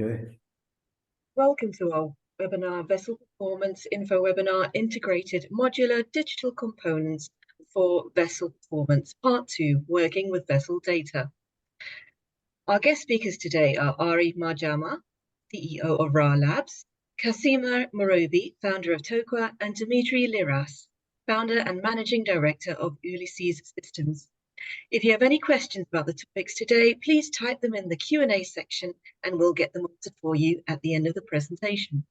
Okay. Welcome to our webinar, Vessel Performance Info Webinar, Integrated Modular Digital Components for Vessel Performance, Part 2, Working with Vessel Data. Our guest speakers today are Ari Marjama, CEO of RA Labs, Casimir Morobi, founder of Toqua, and Dimitri Liras, founder and managing director of Ulysses Systems. If you have any questions about the topics today, please type them in the Q&A section and we'll get them answered for you at the end of the presentation.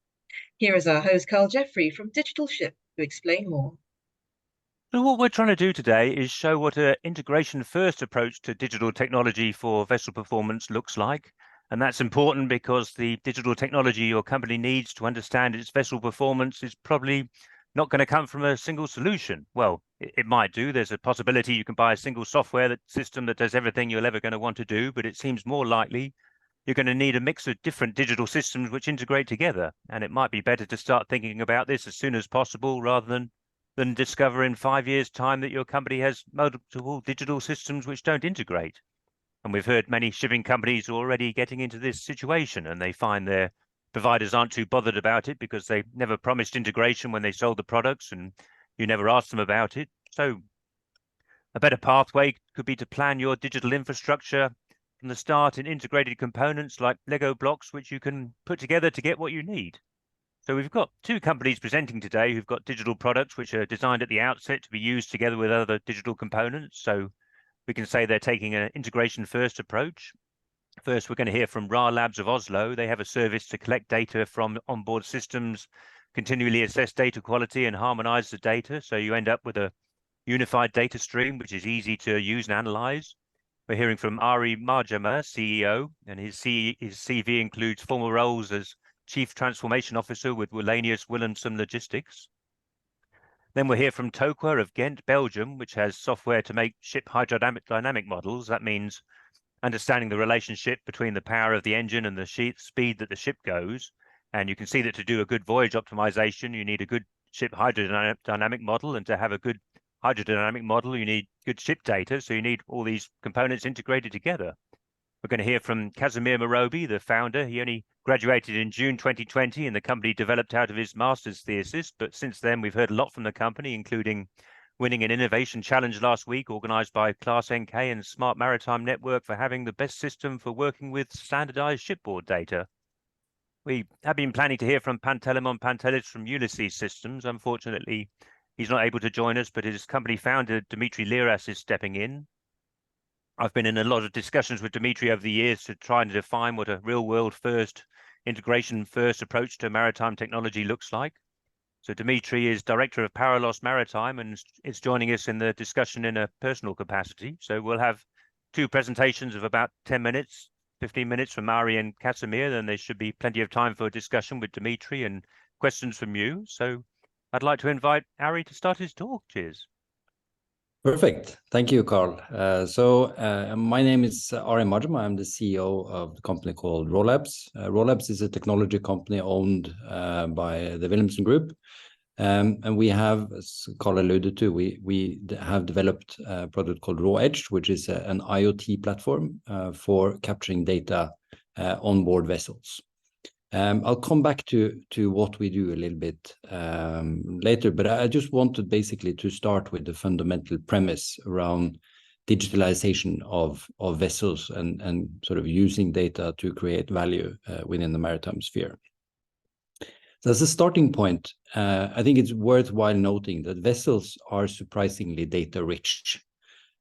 Here is our host, Carl Jeffrey from Digital Ship, to explain more. So what we're trying to do today is show what an integration-first approach to digital technology for vessel performance looks like. And that's important because the digital technology your company needs to understand its vessel performance is probably not going to come from a single solution. Well, it might do. There's a possibility you can buy a single software system that does everything you're ever going to want to do, but it seems more likely you're going to need a mix of different digital systems which integrate together. And it might be better to start thinking about this as soon as possible rather than discover in 5 years' time that your company has multiple digital systems which don't integrate. And we've heard many shipping companies already getting into this situation, and they find their providers aren't too bothered about it because they never promised integration when they sold the products and you never asked them about it. So a better pathway could be to plan your digital infrastructure from the start in integrated components like Lego blocks, which you can put together to get what you need. So we've got two companies presenting today who've got digital products which are designed at the outset to be used together with other digital components. So we can say they're taking an integration-first approach. First, we're going to hear from RA Labs of Oslo. They have a service to collect data from onboard systems, continually assess data quality and harmonize the data. So you end up with a unified data stream, which is easy to use and analyze. We're hearing from Ari Marjama, CEO, and his CV includes former roles as Chief Transformation Officer with Wallenius Wilhelmsen Logistics. Then we'll hear from Toqua of Ghent, Belgium, which has software to make ship hydrodynamic models. That means understanding the relationship between the power of the engine and the speed that the ship goes. And you can see that to do a good voyage optimization, you need a good ship hydrodynamic model. And to have a good hydrodynamic model, you need good ship data. So you need all these components integrated together. We're going to hear from Casimir Morobi, the founder. He only graduated in June 2020 and the company developed out of his master's thesis. But since then, we've heard a lot from the company, including winning an innovation challenge last week organized by Class NK and Smart Maritime Network for having the best system for working with standardized shipboard data. We have been planning to hear from Pantelimon Pantelis from Ulysses Systems. Unfortunately, he's not able to join us, but his company founder, Dimitri Liras, is stepping in. I've been in a lot of discussions with Dimitri over the years to try and define what a real-world first, integration-first approach to maritime technology looks like. So Dimitri is Director of Paralos Maritime and is joining us in the discussion in a personal capacity. So we'll have two presentations of about 10 minutes, 15 minutes from Ari and Casimir, then there should be plenty of time for a discussion with Dimitri and questions from you. So I'd like to invite Ari to start his talk. Cheers. Perfect. Thank you, Carl. My name is Ari Marjama. I'm the CEO of the company called RA Labs. RA Labs is a technology company owned by the Wilhelmsen Group. And we have, as Carl alluded to, we have developed a product called RA Edge, which is an IoT platform for capturing data on board vessels. I'll come back to what we do a little bit later, but I just wanted basically to start with the fundamental premise around digitalization of vessels and sort of using data to create value within the maritime sphere. So as a starting point, I think it's worthwhile noting that vessels are surprisingly data rich.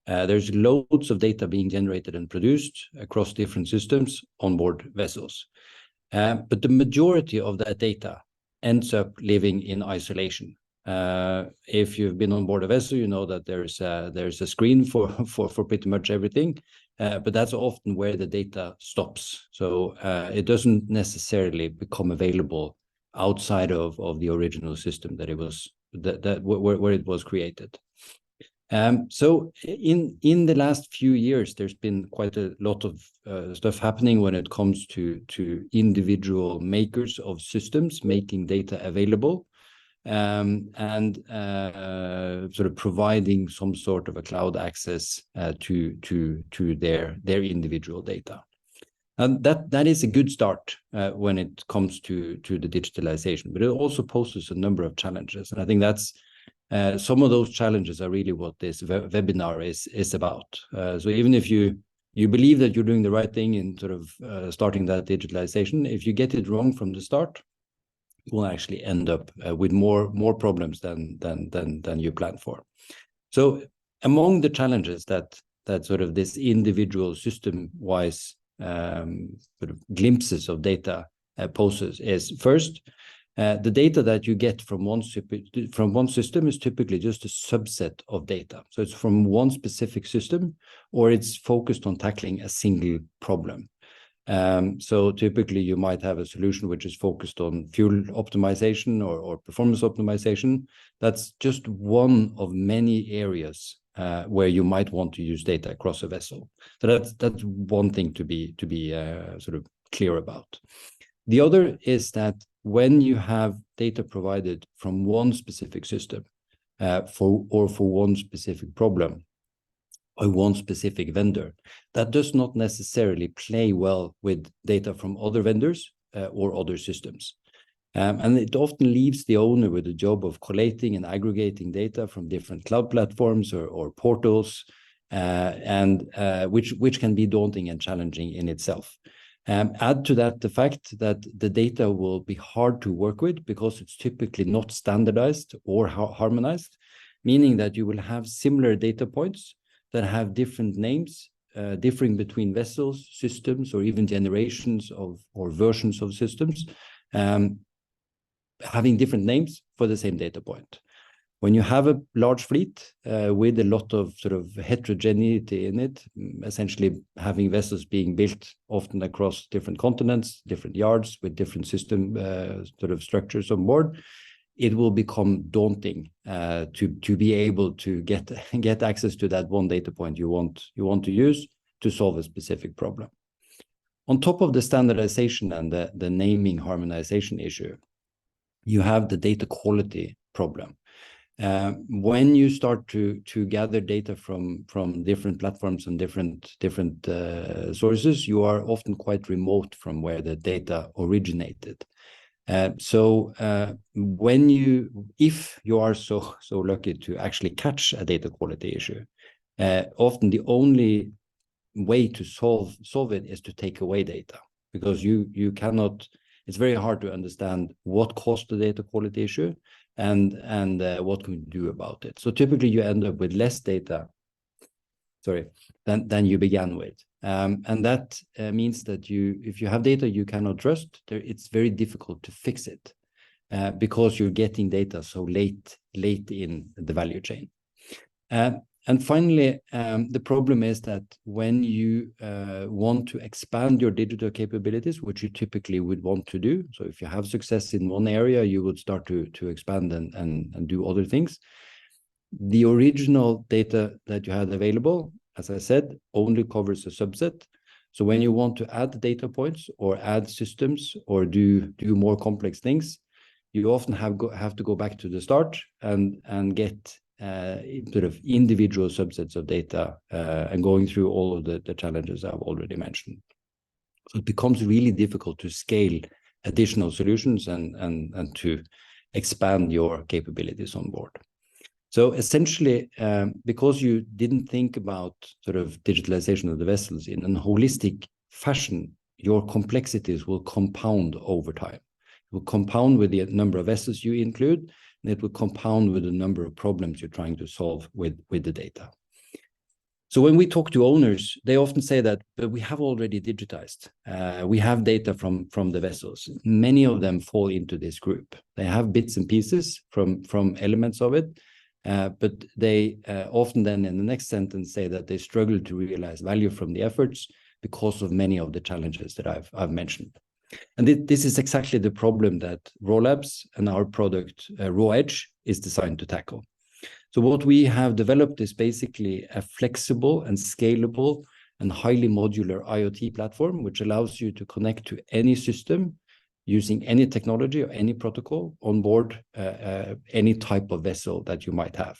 There's loads of data being generated and produced across different systems on board vessels. But the majority of that data ends up living in isolation. If you've been on board a vessel, you know that there's a screen for pretty much everything, but that's often where the data stops. So it doesn't necessarily become available outside of the original system that it was where it was created. So in the last few years, there's been quite a lot of stuff happening when it comes to individual makers of systems making data available and sort of providing some sort of a cloud access to their individual data. And that is a good start when it comes to the digitalization, but it also poses a number of challenges. And I think that's some of those challenges are really what this webinar is about. So even if you believe that you're doing the right thing in sort of starting that digitalization, if you get it wrong from the start, you will actually end up with more problems than you planned for. So among the challenges that sort of this individual system-wise sort of glimpses of data poses is first, the data that you get from one system is typically just a subset of data. So it's from one specific system, or it's focused on tackling a single problem. So typically you might have a solution which is focused on fuel optimization or performance optimization. That's just one of many areas where you might want to use data across a vessel. So that's one thing to be sort of clear about. The other is that when you have data provided from one specific system for one specific problem or one specific vendor, that does not necessarily play well with data from other vendors or other systems. And it often leaves the owner with the job of collating and aggregating data from different cloud platforms or portals, and which can be daunting and challenging in itself. Add to that the fact that the data will be hard to work with because it's typically not standardized or harmonized, meaning that you will have similar data points that have different names, differing between vessels, systems, or even generations of or versions of systems, having different names for the same data point. When you have a large fleet with a lot of sort of heterogeneity in it, essentially having vessels being built often across different continents, different yards with different system sort of structures on board, it will become daunting to be able to get access to that one data point you want to use to solve a specific problem. On top of the standardization and the naming harmonization issue, you have the data quality problem. When you start to gather data from different platforms and different sources, you are often quite remote from where the data originated. So if you are so lucky to actually catch a data quality issue, often the only way to solve it is to take away data, because you cannot. It's very hard to understand what caused the data quality issue and what can you do about it. So typically you end up with less data, than you began with. And that means that if you have data you cannot trust, it's very difficult to fix it because you're getting data so late in the value chain. And finally, the problem is that when you want to expand your digital capabilities, which you typically would want to do, so if you have success in one area, you would start to expand and do other things. The original data that you had available, as I said, only covers a subset. So when you want to add data points or add systems or do more complex things, you often have to go back to the start and get sort of individual subsets of data and going through all of the challenges I've already mentioned. So it becomes really difficult to scale additional solutions and to expand your capabilities on board. So essentially, because you didn't think about sort of digitalization of the vessels in a holistic fashion, your complexities will compound over time. It will compound with the number of vessels you include, and it will compound with the number of problems you're trying to solve with the data. So when we talk to owners, they often say that, but we have already digitized. We have data from the vessels. Many of them fall into this group. They have bits and pieces from elements of it, but they often then in the next sentence say that they struggle to realize value from the efforts because of many of the challenges that I've mentioned. And this is exactly the problem that Raw Labs and our product Raw Edge is designed to tackle. So what we have developed is basically a flexible and scalable and highly modular IoT platform, which allows you to connect to any system using any technology or any protocol on board any type of vessel that you might have.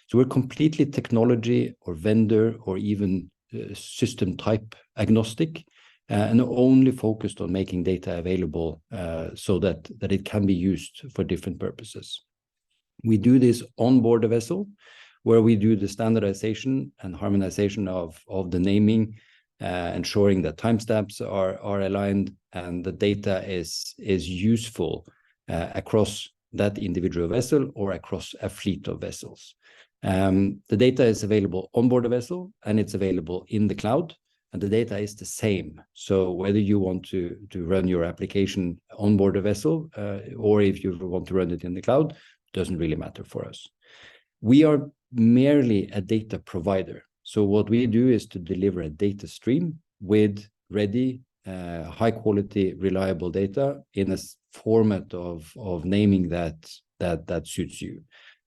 So we're completely technology or vendor or even system type agnostic. and only focused on making data available so that it can be used for different purposes. We do this on board the vessel, where we do the standardization and harmonization of the naming, ensuring that timestamps are aligned and the data is useful across that individual vessel or across a fleet of vessels. The data is available on board the vessel, and it's available in the cloud, and the data is the same. So whether you want to run your application on board the vessel or if you want to run it in the cloud, doesn't really matter for us. We are merely a data provider. So what we do is to deliver a data stream with ready, high quality, reliable data in a format of naming that suits you.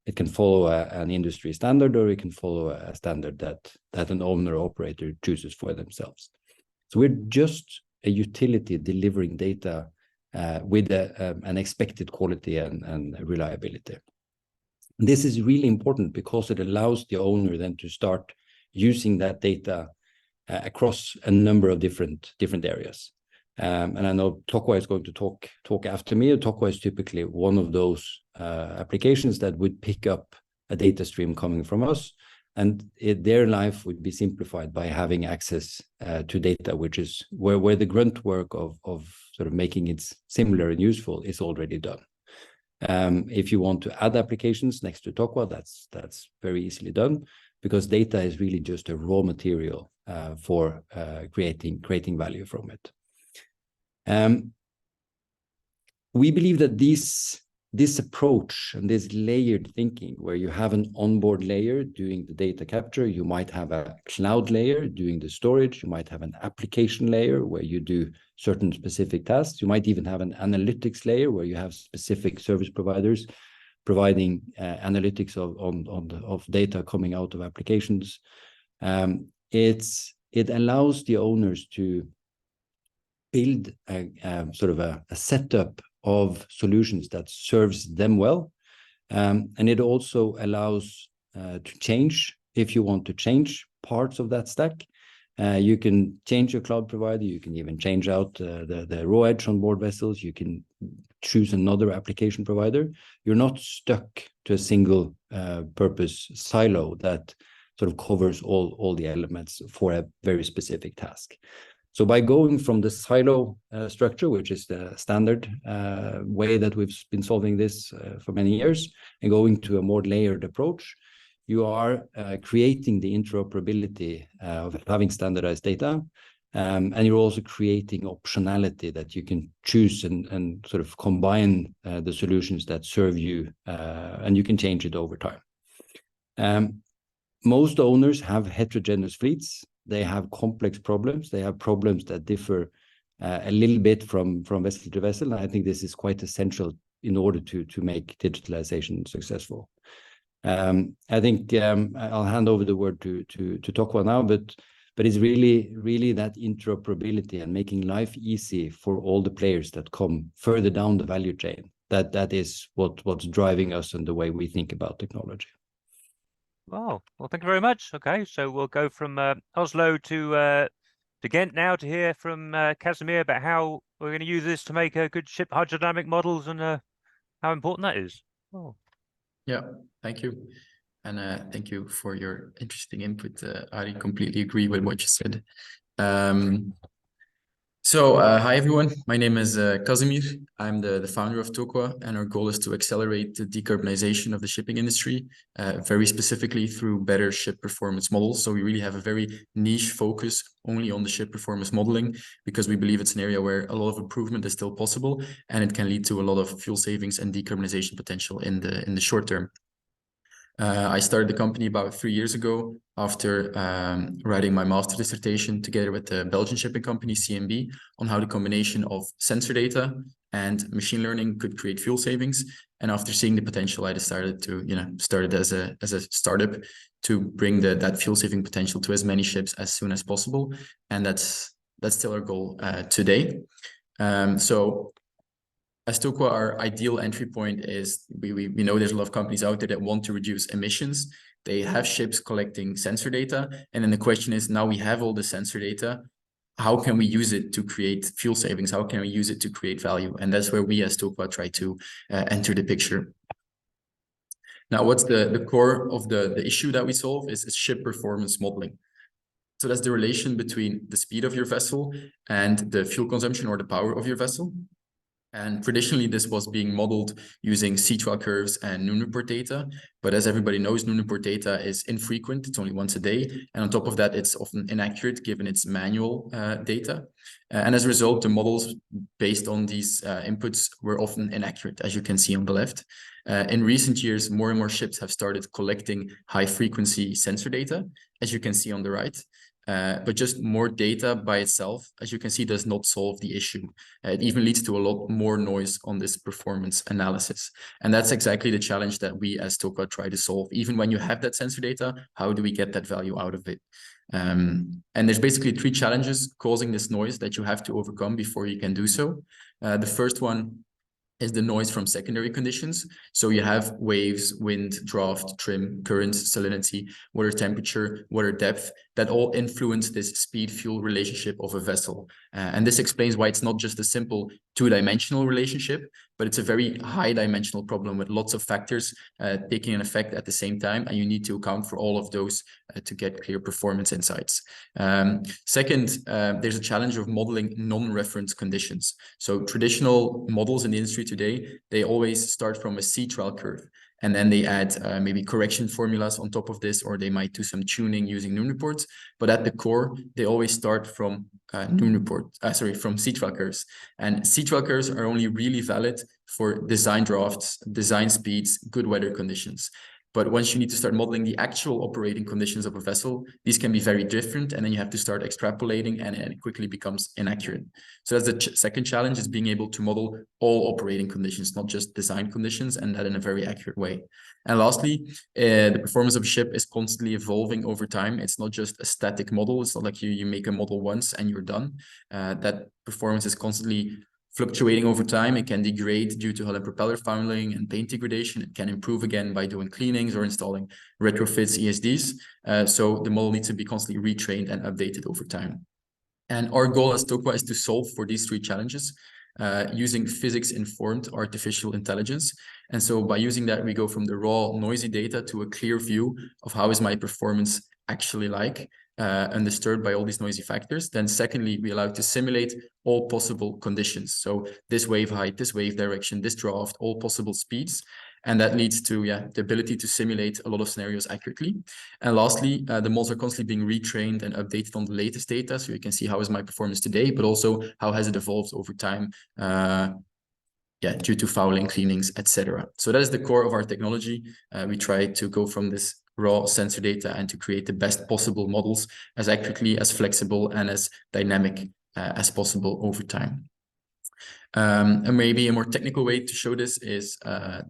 It can follow an industry standard, or it can follow a standard that an owner or operator chooses for themselves. So we're just a utility delivering data with an expected quality and reliability. And this is really important because it allows the owner then to start using that data across a number of different areas. And I know Tokwa is going to talk after me. Tokwa is typically one of those applications that would pick up a data stream coming from us, and their life would be simplified by having access to data, which is where the grunt work of sort of making it similar and useful is already done. If you want to add applications next to Tokwa, that's very easily done, because data is really just a raw material for creating value from it. We believe that this approach and this layered thinking, where you have an onboard layer doing the data capture, you might have a cloud layer doing the storage, you might have an application layer where you do certain specific tasks, you might even have an analytics layer where you have specific service providers providing analytics of data coming out of applications. It allows the owners to build sort of a setup of solutions that serves them well. And it also allows to change if you want to change parts of that stack. You can change your cloud provider, you can even change out the raw edge on board vessels, you can choose another application provider. You're not stuck to a single purpose silo that sort of covers all the elements for a very specific task. So by going from the silo structure, which is the standard way that we've been solving this for many years, and going to a more layered approach, you are creating the interoperability of having standardized data, and you're also creating optionality that you can choose and sort of combine the solutions that serve you, and you can change it over time. Most owners have heterogeneous fleets. They have complex problems. They have problems that differ a little bit from vessel to vessel. And I think this is quite essential in order to make digitalization successful. I think I'll hand over the word to Tokwa now, but it's really that interoperability and making life easy for all the players that come further down the value chain. That is what's driving us and the way we think about technology. Well, thank you very much. Okay, so we'll go from Oslo to Ghent now to hear from Casimir about how we're going to use this to make good ship hydrodynamic models and how important that is. Oh. Yeah, thank you. And thank you for your interesting input. I completely agree with what you said. Hi everyone, my name is Casimir. I'm the founder of Tokwa, and our goal is to accelerate the decarbonization of the shipping industry, very specifically through better ship performance models. So we really have a very niche focus only on the ship performance modeling, because we believe it's an area where a lot of improvement is still possible, and it can lead to a lot of fuel savings and decarbonization potential in the short term. I started the company about 3 years ago after writing my master's dissertation together with the Belgian shipping company CMB on how the combination of sensor data and machine learning could create fuel savings. And after seeing the potential, I decided to start it as a startup to bring that fuel saving potential to as many ships as soon as possible. And that's still our goal today. As Tokwa, our ideal entry point is we know there's a lot of companies out there that want to reduce emissions. They have ships collecting sensor data. And then the question is, now we have all the sensor data, how can we use it to create fuel savings? How can we use it to create value? And that's where we as TOQA try to enter the picture. Now, what's the core of the issue that we solve is ship performance modeling. So that's the relation between the speed of your vessel and the fuel consumption or the power of your vessel. And traditionally, this was being modeled using sea trial curves and noon report data. But as everybody knows, noon report data is infrequent. It's only once a day. And on top of that, it's often inaccurate given its manual data. And as a result, the models based on these inputs were often inaccurate, as you can see on the left. In recent years, more and more ships have started collecting high frequency sensor data, as you can see on the right. But just more data by itself, as you can see, does not solve the issue. It even leads to a lot more noise on this performance analysis. And that's exactly the challenge that we as TOQA try to solve. Even when you have that sensor data, how do we get that value out of it? And there's basically 3 challenges causing this noise that you have to overcome before you can do so. The first one is the noise from secondary conditions. So you have waves, wind, draft, trim, currents, salinity, water temperature, water depth, that all influence this speed-fuel relationship of a vessel. And this explains why it's not just a simple 2-dimensional relationship, but it's a very high-dimensional problem with lots of factors taking an effect at the same time, and you need to account for all of those to get clear performance insights. Second, there's a challenge of modeling non-reference conditions. So traditional models in the industry today, they always start from a sea trial curve. And then they add maybe correction formulas on top of this, or they might do some tuning using noon reports. But at the core, they always start from from sea trial curves. And sea trial curves are only really valid for design drafts, design speeds, good weather conditions. But once you need to start modeling the actual operating conditions of a vessel, these can be very different. And then you have to start extrapolating, and it quickly becomes inaccurate. So that's the second challenge, is being able to model all operating conditions, not just design conditions, and that in a very accurate way. And lastly, the performance of a ship is constantly evolving over time. It's not just a static model. It's not like you make a model once and you're done. That performance is constantly fluctuating over time. It can degrade due to hull and propeller fouling and paint degradation. It can improve again by doing cleanings or installing retrofits, ESDs. So the model needs to be constantly retrained and updated over time. And our goal as TOQA is to solve for these 3 challenges using physics-informed artificial intelligence. And so by using that, we go from the raw noisy data to a clear view of how is my performance actually like, undisturbed by all these noisy factors. Then secondly, we allow to simulate all possible conditions. So this wave height, this wave direction, this draft, all possible speeds. And that leads to the ability to simulate a lot of scenarios accurately. And lastly, the models are constantly being retrained and updated on the latest data. So you can see how is my performance today, but also how has it evolved over time, due to fouling, cleanings, etc. So that is the core of our technology. We try to go from this raw sensor data and to create the best possible models as accurately, as flexible, and as dynamic as possible over time. And maybe a more technical way to show this is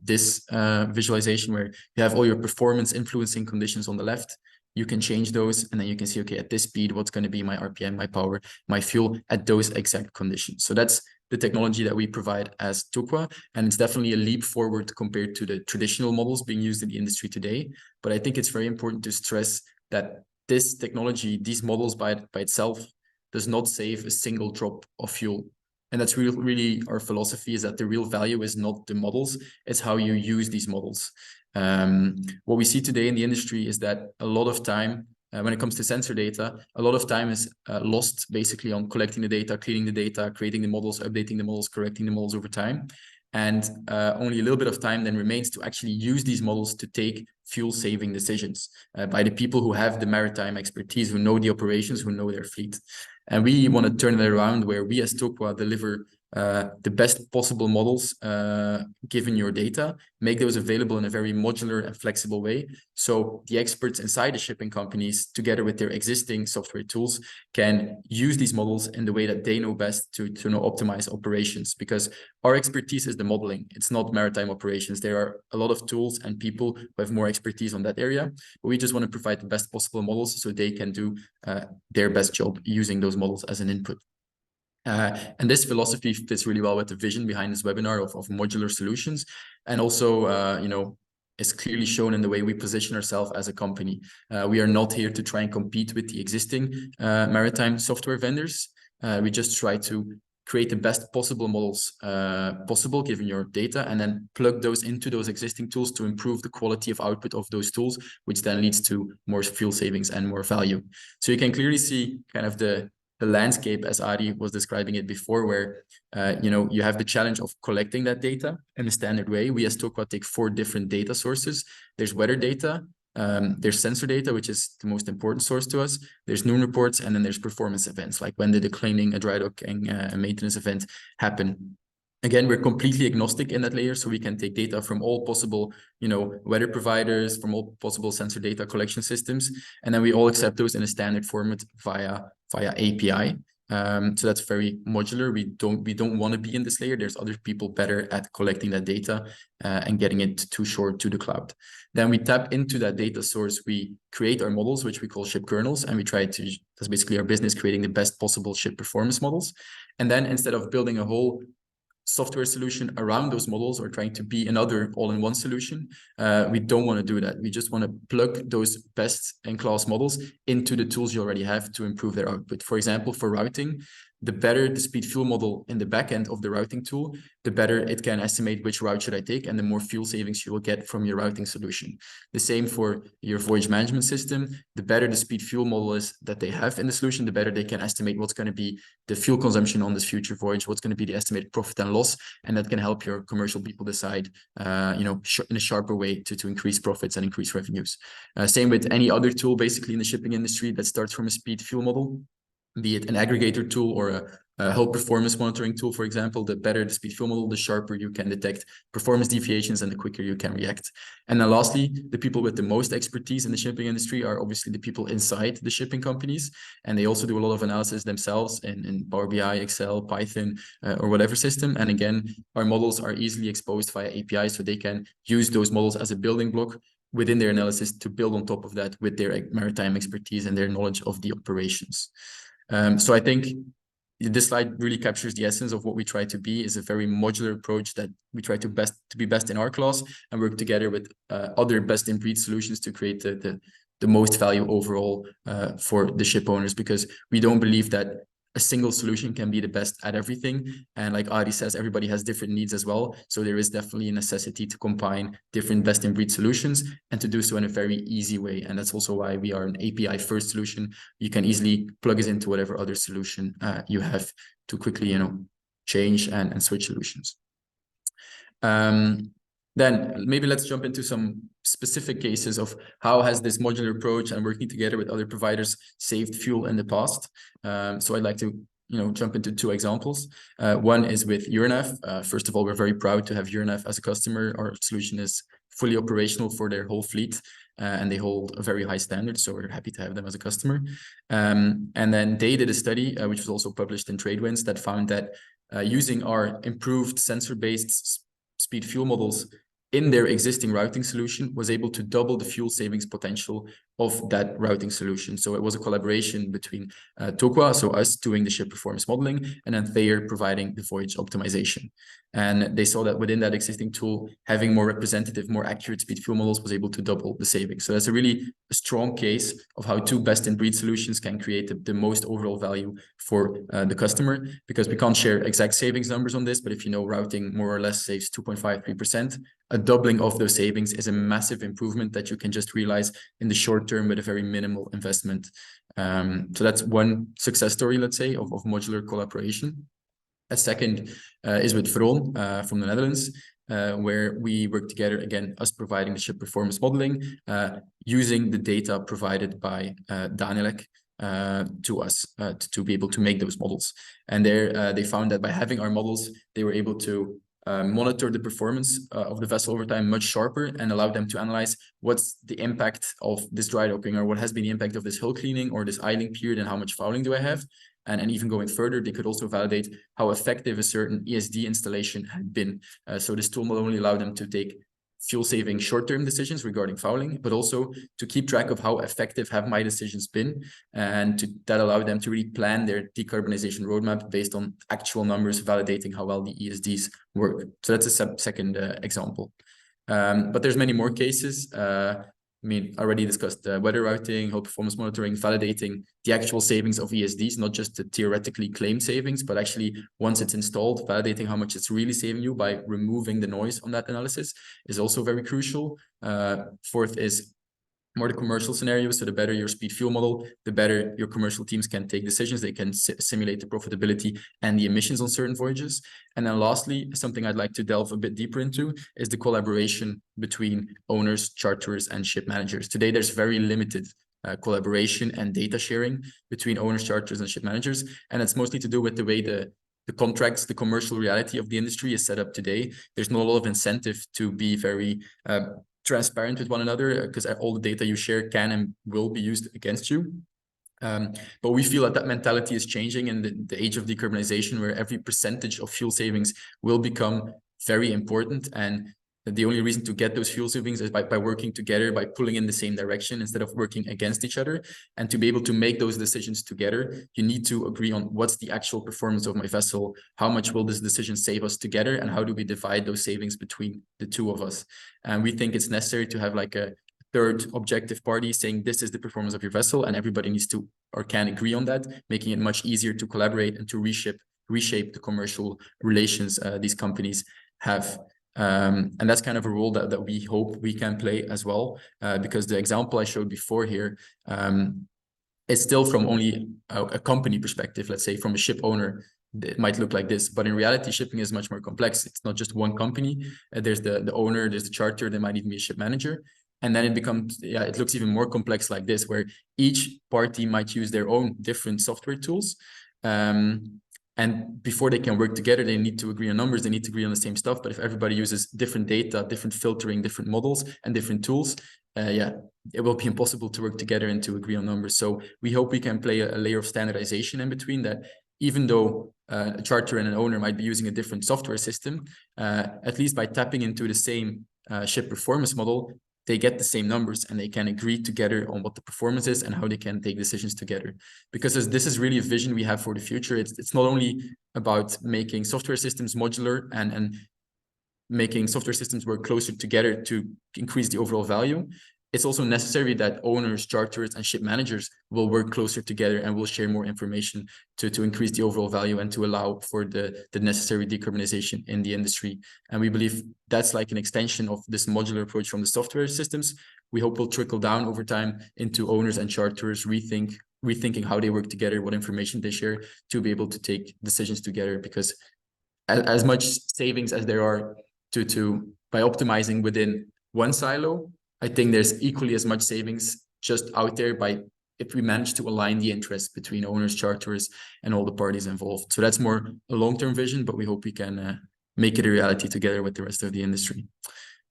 this visualization, where you have all your performance influencing conditions on the left. You can change those, and then you can see, okay, at this speed, what's going to be my RPM, my power, my fuel at those exact conditions. So that's the technology that we provide as TOQA, and it's definitely a leap forward compared to the traditional models being used in the industry today. But I think it's very important to stress that this technology, these models by itself, does not save a single drop of fuel. And that's really our philosophy, is that the real value is not the models, it's how you use these models. What we see today in the industry is that a lot of time, when it comes to sensor data, a lot of time is lost basically on collecting the data, cleaning the data, creating the models, updating the models, correcting the models over time. And only a little bit of time then remains to actually use these models to take fuel-saving decisions by the people who have the maritime expertise, who know the operations, who know their fleet. And we want to turn it around, where we as TOQA deliver the best possible models given your data, make those available in a very modular and flexible way. So the experts inside the shipping companies, together with their existing software tools, can use these models in the way that they know best to optimize operations. Because our expertise is the modeling. It's not maritime operations. There are a lot of tools and people who have more expertise on that area. But we just want to provide the best possible models so they can do their best job using those models as an input. And this philosophy fits really well with the vision behind this webinar of modular solutions, and also, is clearly shown in the way we position ourselves as a company. We are not here to try and compete with the existing maritime software vendors. We just try to create the best possible models possible given your data, and then plug those into those existing tools to improve the quality of output of those tools, which then leads to more fuel savings and more value. So you can clearly see kind of the landscape as Ari was describing it before, where you have the challenge of collecting that data in a standard way. We as Tokwa take 4 different data sources. There's weather data, there's sensor data, which is the most important source to us. There's noon reports, and then there's performance events, like when did a cleaning, a dry docking, a maintenance event happen. Again, we're completely agnostic in that layer, so we can take data from all possible, weather providers, from all possible sensor data collection systems, and then we all accept those in a standard format via API. So that's very modular. We don't want to be in this layer. There's other people better at collecting that data and getting it to shore to the cloud. Then we tap into that data source. We create our models, which we call ship kernels, and we try to, that's basically our business, creating the best possible ship performance models. And then instead of building a whole software solution around those models or trying to be another all-in-one solution, we don't want to do that. We just want to plug those best-in-class models into the tools you already have to improve their output. For example, for routing, the better the speed fuel model in the back end of the routing tool, the better it can estimate which route should I take, and the more fuel savings you will get from your routing solution. The same for your voyage management system. The better the speed fuel model is that they have in the solution, the better they can estimate what's going to be the fuel consumption on this future voyage, what's going to be the estimated profit and loss, and that can help your commercial people decide, in a sharper way to increase profits and increase revenues. Same with any other tool, basically in the shipping industry, that starts from a speed fuel model, be it an aggregator tool or a whole performance monitoring tool, for example. The better the speed fuel model, the sharper you can detect performance deviations and the quicker you can react. And then lastly, the people with the most expertise in the shipping industry are obviously the people inside the shipping companies. And they also do a lot of analysis themselves in Power BI, Excel, Python, or whatever system. And again, our models are easily exposed via API, so they can use those models as a building block within their analysis to build on top of that with their maritime expertise and their knowledge of the operations. So I think this slide really captures the essence of what we try to be, is a very modular approach that we try to be best in our class and work together with other best-in-breed solutions to create the most value overall for the ship owners, because we don't believe that a single solution can be the best at everything. And like Ari says, everybody has different needs as well. So there is definitely a necessity to combine different best-in-breed solutions and to do so in a very easy way. And that's also why we are an API-first solution. You can easily plug it into whatever other solution you have to quickly, change and switch solutions. Then maybe let's jump into some specific cases of how has this modular approach and working together with other providers saved fuel in the past. So I'd like to jump into 2 examples. One is with Euronav. First of all, we're very proud to have Euronav as a customer. Our solution is fully operational for their whole fleet, and they hold a very high standard. So we're happy to have them as a customer. And then they did a study, which was also published in TradeWinds, that found that using our improved sensor-based speed fuel models in their existing routing solution was able to double the fuel savings potential of that routing solution. So it was a collaboration between Tokwa, so us doing the ship performance modeling, and then Thayer providing the voyage optimization. And they saw that within that existing tool, having more representative, more accurate speed fuel models was able to double the savings. So that's a really strong case of how 2 best-in-breed solutions can create the most overall value for the customer, because we can't share exact savings numbers on this, but if routing more or less saves 2.53%, a doubling of those savings is a massive improvement that you can just realize in the short term with a very minimal investment. So that's one success story, let's say, of modular collaboration. A second is with Vroon from the Netherlands, where we work together, again, us providing the ship performance modeling, using the data provided by Danelec to us to be able to make those models. And there they found that by having our models, they were able to monitor the performance of the vessel over time much sharper, and allow them to analyze what's the impact of this dry docking, or what has been the impact of this hull cleaning or this idling period, and how much fouling do I have. And even going further, they could also validate how effective a certain ESD installation had been. So this tool not only allowed them to take fuel-saving short-term decisions regarding fouling, but also to keep track of how effective have my decisions been, and that allowed them to really plan their decarbonization roadmap based on actual numbers, validating how well the ESDs work. So that's a second example. But there's many more cases. I mean, I already discussed weather routing, hull performance monitoring, validating the actual savings of ESDs, not just the theoretically claimed savings, but actually once it's installed, validating how much it's really saving you by removing the noise on that analysis is also very crucial. Fourth is more the commercial scenarios. So the better your speed fuel model, the better your commercial teams can take decisions. They can simulate the profitability and the emissions on certain voyages. And then lastly, something I'd like to delve a bit deeper into is the collaboration between owners, charterers, and ship managers. Today, there's very limited collaboration and data sharing between owners, charterers, and ship managers. And it's mostly to do with the way the contracts, the commercial reality of the industry is set up today. There's not a lot of incentive to be very transparent with one another, because all the data you share can and will be used against you. But we feel that mentality is changing in the age of decarbonization, where every percentage of fuel savings will become very important. And the only reason to get those fuel savings is by working together, by pulling in the same direction instead of working against each other. And to be able to make those decisions together, you need to agree on what's the actual performance of my vessel, how much will this decision save us together, and how do we divide those savings between the two of us. And we think it's necessary to have like a third objective party saying this is the performance of your vessel, and everybody needs to or can agree on that, making it much easier to collaborate and to reshape the commercial relations these companies have. And that's kind of a role that we hope we can play as well, because the example I showed before here is still from only a company perspective. Let's say from a ship owner, it might look like this, but in reality, shipping is much more complex. It's not just one company. There's the owner, there's the charter, there might even be a ship manager. And then it becomes, it looks even more complex like this, where each party might use their own different software tools. And before they can work together, they need to agree on numbers, they need to agree on the same stuff. But if everybody uses different data, different filtering, different models, and different tools, it will be impossible to work together and to agree on numbers. So we hope we can play a layer of standardization in between that. Even though a charter and an owner might be using a different software system, at least by tapping into the same ship performance model, they get the same numbers and they can agree together on what the performance is and how they can take decisions together. Because this is really a vision we have for the future. It's not only about making software systems modular and making software systems work closer together to increase the overall value. It's also necessary that owners, charterers, and ship managers will work closer together and will share more information to increase the overall value and to allow for the necessary decarbonization in the industry. And we believe that's like an extension of this modular approach from the software systems. We hope will trickle down over time into owners and charterers rethinking how they work together, what information they share, to be able to take decisions together. Because as much savings as there are by optimizing within one silo, I think there's equally as much savings just out there if we manage to align the interests between owners, charterers, and all the parties involved. So that's more a long-term vision, but we hope we can make it a reality together with the rest of the industry.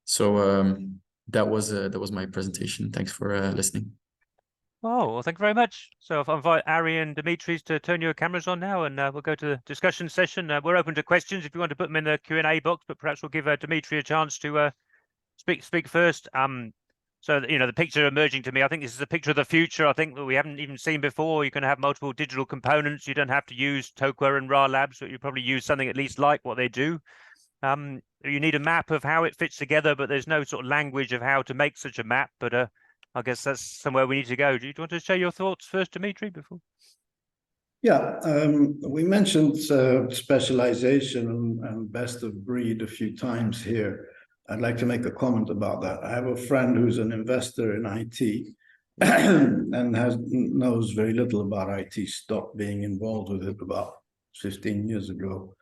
So that was my presentation. Thanks for listening. Oh, well, thank you very much. So I'll invite Ari and Dimitris to turn your cameras on now, and we'll go to the discussion session. We're open to questions if you want to put them in the Q&A box, but perhaps we'll give Dimitri a chance to speak first. So, the picture emerging to me, I think this is a picture of the future. I think that we haven't even seen before. You can have multiple digital components. You don't have to use TOQA and RA Labs, but you probably use something at least like what they do. You need a map of how it fits together, but there's no sort of language of how to make such a map. But I guess that's somewhere we need to go. Do you want to share your thoughts first, Dimitri, before? Yeah, we mentioned specialization and best of breed a few times here. I'd like to make a comment about that. I have a friend who's an investor in IT and knows very little about IT, stopped being involved with it about 15 years ago.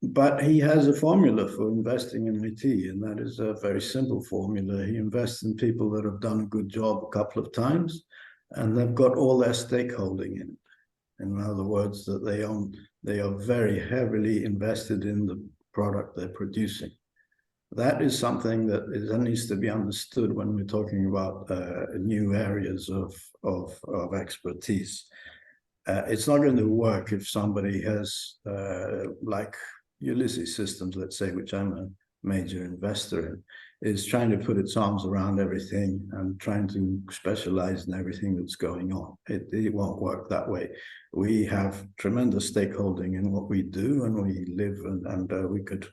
But he has a formula for investing in IT, and that is a very simple formula. He invests in people that have done a good job a couple of times, and they've got all their stakeholding in it. In other words, that they are very heavily invested in the product they're producing. That is something that needs to be understood when we're talking about new areas of expertise. It's not going to work if somebody has, like Ulysses Systems, let's say, which I'm a major investor in, is trying to put its arms around everything and trying to specialize in everything that's going on. It won't work that way. We have tremendous stakeholding in what we do, and we live, and we could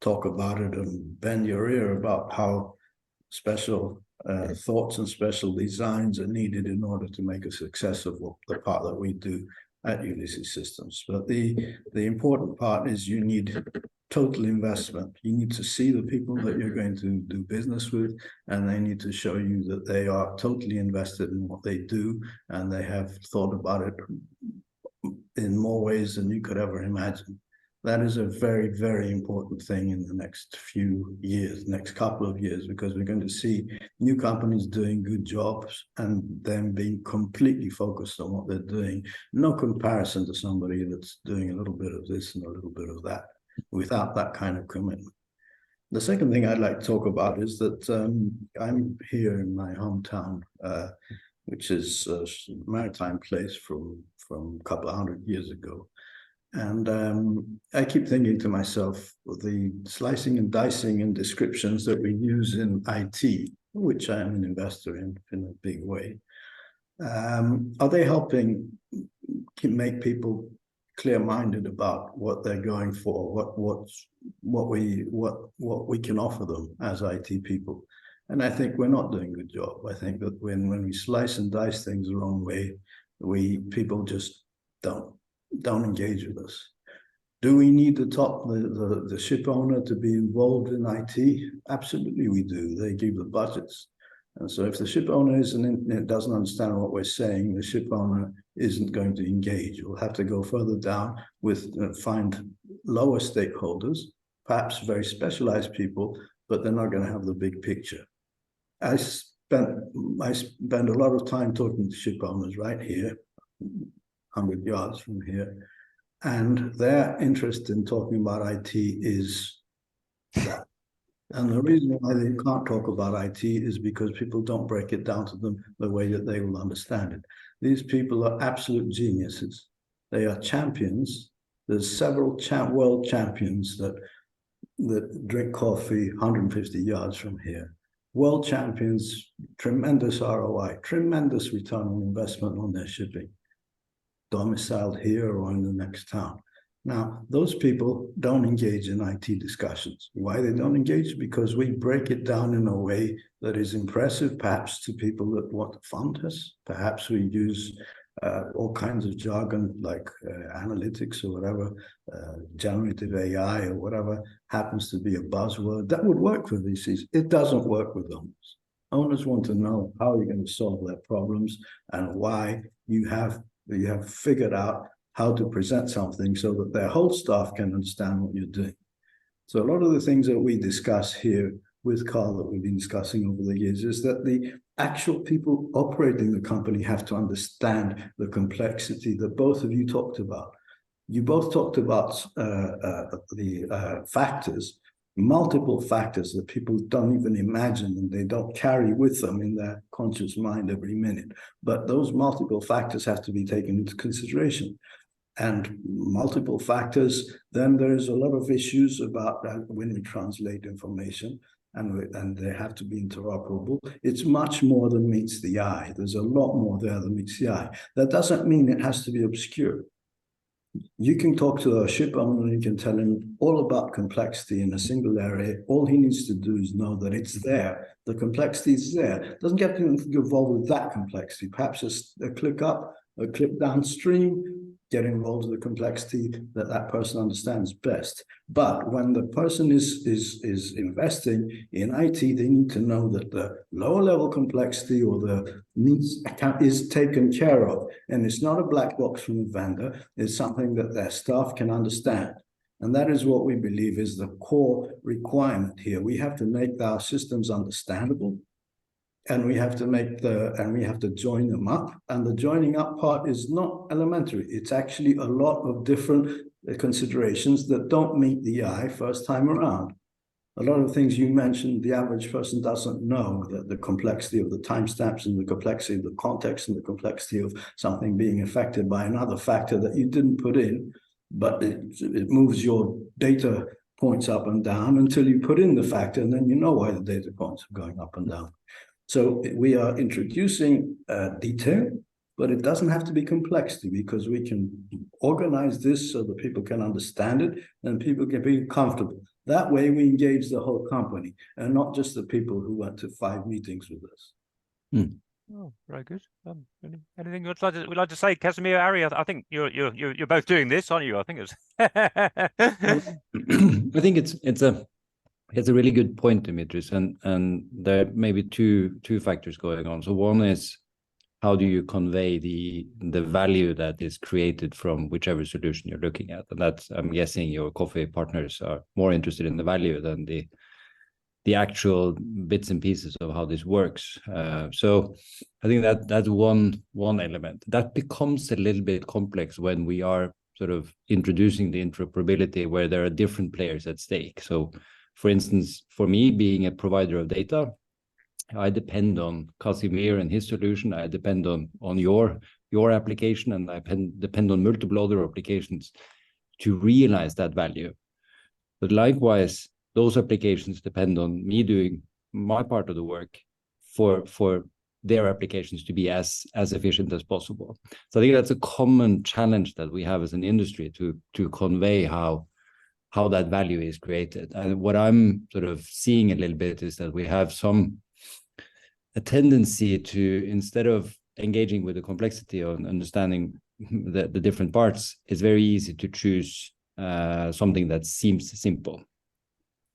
talk about it and bend your ear about how special thoughts and special designs are needed in order to make a success of the part that we do at Ulysses Systems. But the important part is you need total investment. You need to see the people that you're going to do business with, and they need to show you that they are totally invested in what they do, and they have thought about it in more ways than you could ever imagine. That is a very, very important thing in the next few years, next couple of years, because we're going to see new companies doing good jobs and them being completely focused on what they're doing. No comparison to somebody that's doing a little bit of this and a little bit of that without that kind of commitment. The second thing I'd like to talk about is that I'm here in my hometown, which is a maritime place from a couple of 100 years ago. And I keep thinking to myself, the slicing and dicing and descriptions that we use in IT, which I am an investor in a big way, are they helping make people clear-minded about what they're going for, what we can offer them as IT people? And I think we're not doing a good job. I think that when we slice and dice things the wrong way, people just don't engage with us. Do we need the ship owner to be involved in IT? Absolutely we do. They give the budgets. And so if the ship owner doesn't understand what we're saying, the ship owner isn't going to engage. We'll have to go further down find lower stakeholders, perhaps very specialized people, but they're not going to have the big picture. I spent a lot of time talking to ship owners right here, 100 yards from here, and their interest in talking about IT is that. And the reason why they can't talk about IT is because people don't break it down to them the way that they will understand it. These people are absolute geniuses. They are champions. There's several world champions that drink coffee 150 yards from here. World champions, tremendous ROI, tremendous return on investment on their shipping, domiciled here or in the next town. Now, those people don't engage in IT discussions. Why they don't engage? Because we break it down in a way that is impressive, perhaps to people that want to fund us. Perhaps we use all kinds of jargon like analytics or whatever, generative AI or whatever happens to be a buzzword. That would work for VCs. It doesn't work with owners. Owners want to know how you're going to solve their problems and why you have figured out how to present something so that their whole staff can understand what you're doing. So a lot of the things that we discuss here with Carl that we've been discussing over the years is that the actual people operating the company have to understand the complexity that both of you talked about. You both talked about the factors, multiple factors that people don't even imagine and they don't carry with them in their conscious mind every minute. But those multiple factors have to be taken into consideration. And multiple factors, then there's a lot of issues about when we translate information and they have to be interoperable. It's much more than meets the eye. There's a lot more there than meets the eye. That doesn't mean it has to be obscure. You can talk to a ship owner and you can tell him all about complexity in a single area. All he needs to do is know that it's there. The complexity is there. Doesn't get involved with that complexity. Perhaps a click up, a click downstream, get involved with the complexity that person understands best. But when the person is investing in IT, they need to know that the lower level complexity or the needs is taken care of. And it's not a black box from the vendor. It's something that their staff can understand. And that is what we believe is the core requirement here. We have to make our systems understandable. And we have to join them up. And the joining up part is not elementary. It's actually a lot of different considerations that don't meet the eye first time around. A lot of things you mentioned, the average person doesn't know that the complexity of the timestamps and the complexity of the context and the complexity of something being affected by another factor that you didn't put in, but it moves your data points up and down until you put in the factor, and then you know why the data points are going up and down. So we are introducing detail, but it doesn't have to be complexity, because we can organize this so that people can understand it and people can be comfortable. That way we engage the whole company and not just the people who went to 5 meetings with us. Oh, very good. Anything you'd like to say, Casimir, Ari? I think you're both doing this, aren't you? I think it's. I think it's a really good point, Dimitris, and there may be two factors going on. So one is, how do you convey the value that is created from whichever solution you're looking at? And that's, I'm guessing your coffee partners are more interested in the value than the actual bits and pieces of how this works. So I think that's one element. That becomes a little bit complex when we are sort of introducing the interoperability where there are different players at stake. So for instance, for me, being a provider of data, I depend on Casimir and his solution. I depend on your application, and I depend on multiple other applications to realize that value. But likewise, those applications depend on me doing my part of the work for their applications to be as efficient as possible. So I think that's a common challenge that we have as an industry to convey how that value is created. And what I'm sort of seeing a little bit is that we have a tendency to, instead of engaging with the complexity of understanding the different parts, it's very easy to choose something that seems simple.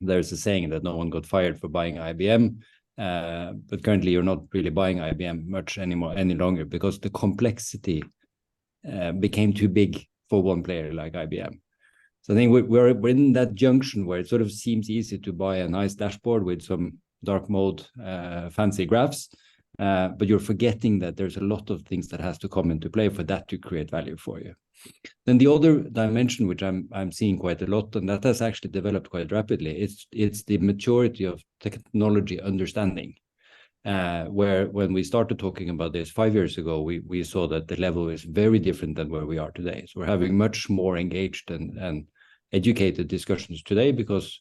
There's a saying that no one got fired for buying IBM, but currently you're not really buying IBM much any longer, because the complexity became too big for one player like IBM. So I think we're in that junction where it sort of seems easy to buy a nice dashboard with some dark mode, fancy graphs, but you're forgetting that there's a lot of things that has to come into play for that to create value for you. Then the other dimension, which I'm seeing quite a lot, and that has actually developed quite rapidly, it's the maturity of technology understanding. Where when we started talking about this 5 years ago, we saw that the level is very different than where we are today. So we're having much more engaged and educated discussions today, because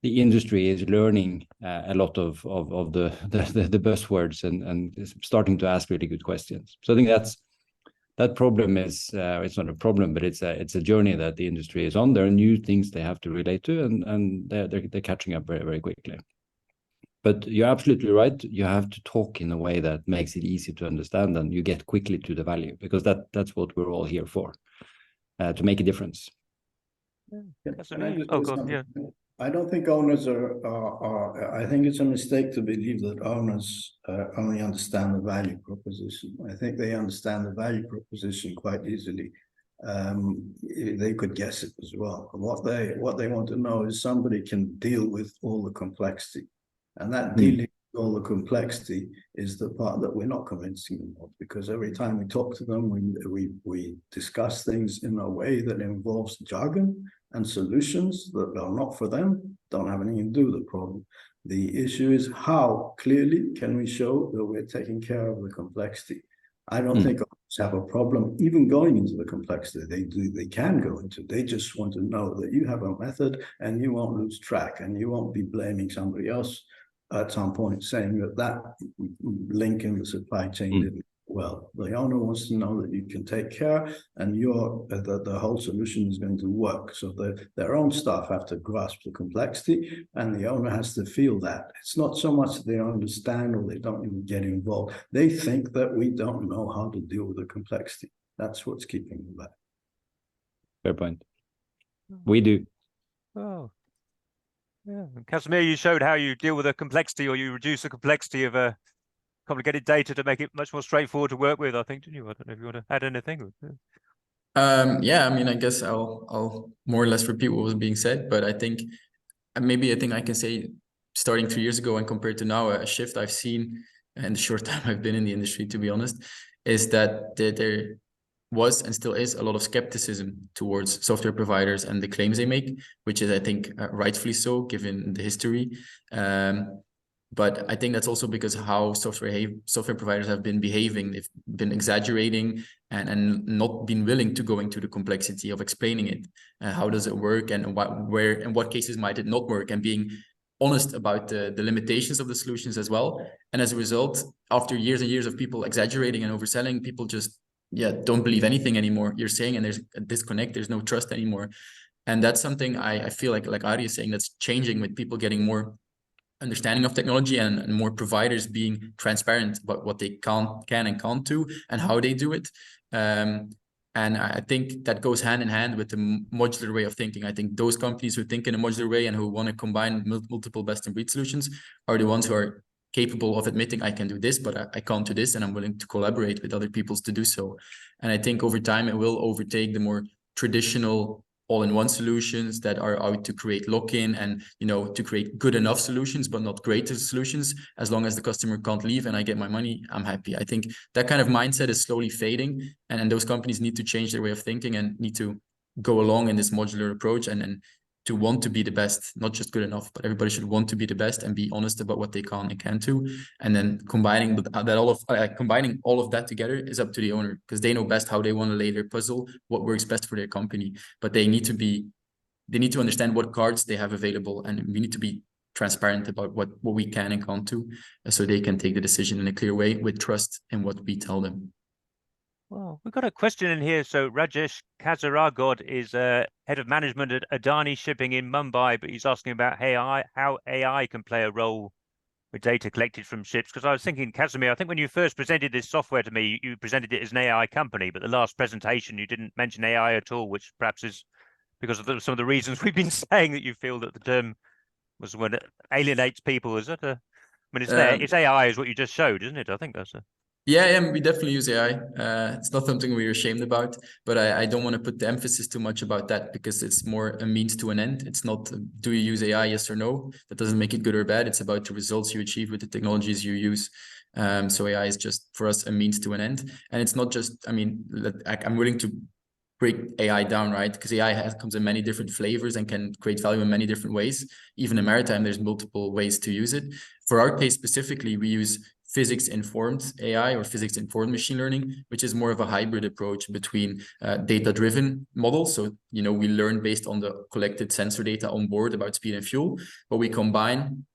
the industry is learning a lot of the buzzwords and is starting to ask really good questions. So I think that problem is it's not a problem, but it's a journey that the industry is on. There are new things they have to relate to, and they're catching up very, very quickly. But you're absolutely right. You have to talk in a way that makes it easy to understand, and you get quickly to the value, because that's what we're all here for, to make a difference. Yeah. I don't think owners are I think it's a mistake to believe that owners only understand the value proposition. I think they understand the value proposition quite easily. They could guess it as well. What they want to know is somebody can deal with all the complexity. And that dealing with all the complexity is the part that we're not convincing them of, because every time we talk to them, we discuss things in a way that involves jargon and solutions that are not for them, don't have anything to do with the problem. The issue is, how clearly can we show that we're taking care of the complexity? I don't think owners have a problem even going into the complexity. They can go into. They just want to know that you have a method and you won't lose track, and you won't be blaming somebody else at some point saying that link in the supply chain didn't well. The owner wants to know that you can take care, and the whole solution is going to work. So their own staff have to grasp the complexity, and the owner has to feel that. It's not so much that they understand or they don't even get involved. They think that we don't know how to deal with the complexity. That's what's keeping them back. Fair point. We do. Oh. Yeah, Casimir, you showed how you deal with the complexity, or you reduce the complexity of complicated data to make it much more straightforward to work with, I think, didn't you? I don't know if you want to add anything. Yeah, I mean, I guess I'll more or less repeat what was being said, but I think I can say, starting 3 years ago and compared to now, a shift I've seen in the short time I've been in the industry, to be honest, is that there was and still is a lot of skepticism towards software providers and the claims they make, which is, I think, rightfully so, given the history. But I think that's also because how software providers have been behaving. They've been exaggerating and not been willing to go into the complexity of explaining it. How does it work, and in what cases might it not work, and being honest about the limitations of the solutions as well. And as a result, after years and years of people exaggerating and overselling, people just don't believe anything anymore you're saying, and there's a disconnect, there's no trust anymore. And that's something I feel like Ari is saying, that's changing with people getting more understanding of technology and more providers being transparent about what they can and can't do and how they do it. And I think that goes hand in hand with the modular way of thinking. I think those companies who think in a modular way and who want to combine multiple best-in-breed solutions are the ones who are capable of admitting, I can do this, but I can't do this, and I'm willing to collaborate with other people to do so. And I think over time it will overtake the more traditional all-in-one solutions that are out to create lock-in and, you know, to create good enough solutions, but not greater solutions. As long as the customer can't leave and I get my money, I'm happy. I think that kind of mindset is slowly fading, and those companies need to change their way of thinking and need to go along in this modular approach and to want to be the best, not just good enough, but everybody should want to be the best and be honest about what they can and can't do. And then combining all of that together is up to the owner, because they know best how they want to lay their puzzle, what works best for their company. But they need to understand what cards they have available, and we need to be transparent about what we can and can't do, so they can take the decision in a clear way with trust in what we tell them. Well, we've got a question in here. So Rajesh Kazaragod is head of management at Adani Shipping in Mumbai, but he's asking about how AI can play a role with data collected from ships. Because I was thinking, Casimir, I think when you first presented this software to me, you presented it as an AI company, but the last presentation you didn't mention AI at all, which perhaps is because of some of the reasons we've been saying that you feel that the term was when it alienates people. Is that I mean, it's there. It's AI is what you just showed, isn't it? I think that's a... Yeah, we definitely use AI. It's not something we're ashamed about, but I don't want to put the emphasis too much about that, because it's more a means to an end. It's not, do you use AI, yes or no? That doesn't make it good or bad. It's about the results you achieve with the technologies you use. So AI is just, for us, a means to an end. And it's not just, I mean, I'm willing to break AI down, right? Because AI comes in many different flavors and can create value in many different ways. Even in maritime, there's multiple ways to use it. For our case specifically, we use physics-informed AI or physics-informed machine learning, which is more of a hybrid approach between data-driven models. So, you know, we learn based on the collected sensor data on board about speed and fuel, but we combine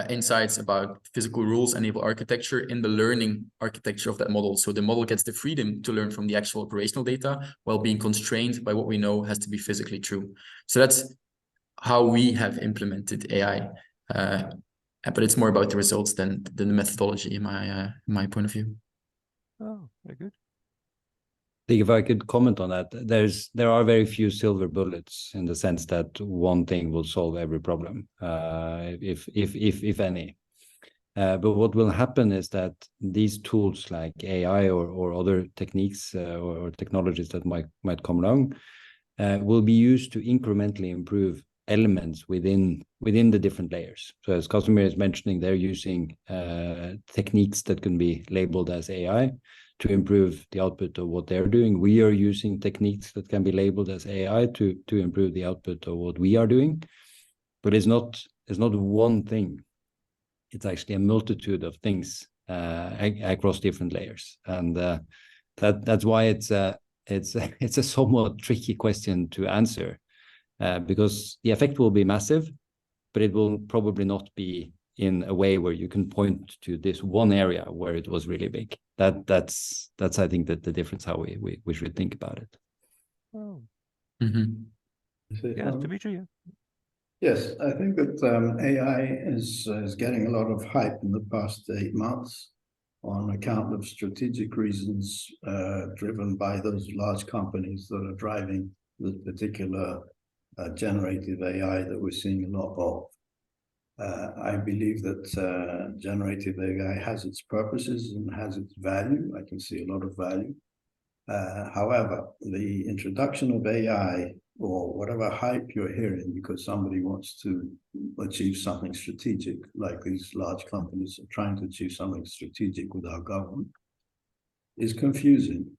insights about physical rules and naval architecture in the learning architecture of that model. So the model gets the freedom to learn from the actual operational data while being constrained by what we know has to be physically true. So that's how we have implemented AI. But it's more about the results than the methodology in my point of view. Oh, very good. I think if I could comment on that, there are very few silver bullets, in the sense that one thing will solve every problem, if any. But what will happen is that these tools like AI or other techniques or technologies that might come along will be used to incrementally improve elements within the different layers. So as Casimir is mentioning, they're using techniques that can be labeled as AI to improve the output of what they're doing. We are using techniques that can be labeled as AI to improve the output of what we are doing. But it's not one thing. It's actually a multitude of things across different layers, and that's why it's a somewhat tricky question to answer. Because the effect will be massive, but it will probably not be in a way where you can point to this one area where it was really big. That's I think that the difference how we should think about it. Oh. Mm-hmm. Yes, Dimitri. Yes, I think that AI is getting a lot of hype in the past 8 months on account of strategic reasons driven by those large companies that are driving this particular generative AI that we're seeing a lot of. I believe that generative AI has its purposes and has its value. I can see a lot of value. However, the introduction of AI, or whatever hype you're hearing because somebody wants to achieve something strategic, like these large companies are trying to achieve something strategic with our government, is confusing.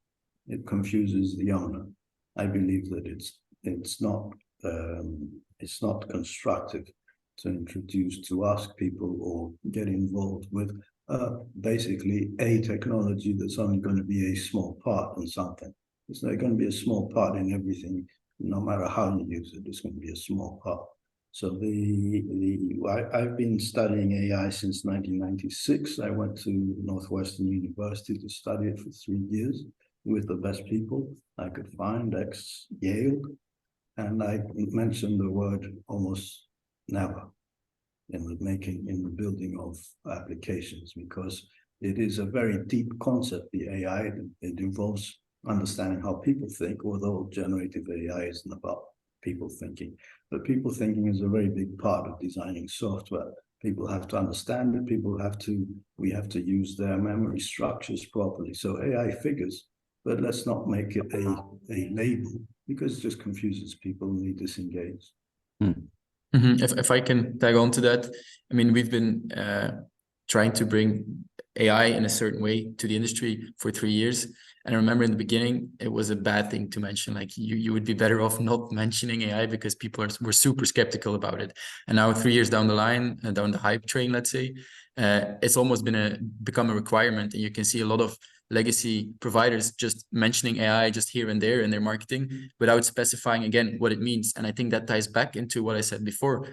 It confuses the owner. I believe that it's not constructive to introduce, to ask people or get involved with basically a technology that's only going to be a small part in something. It's not going to be a small part in everything, no matter how you use it. It's going to be a small part. So I've been studying AI since 1996. I went to Northwestern University to study it for 3 years with the best people I could find, ex-Yale. And I mentioned the word almost never in the building of applications, because it is a very deep concept, the AI. It involves understanding how people think, although generative AI isn't about people thinking. But people thinking is a very big part of designing software. People have to understand it. We have to use their memory structures properly. So AI figures, but let's not make it a label, because it just confuses people and they disengage. If I can tag on to that, I mean, we've been trying to bring AI in a certain way to the industry for 3 years. And I remember in the beginning, it was a bad thing to mention. Like you would be better off not mentioning AI because were super skeptical about it. And now 3 years down the line, down the hype train, let's say, it's almost become a requirement. And you can see a lot of legacy providers just mentioning AI just here and there in their marketing without specifying again what it means. And I think that ties back into what I said before.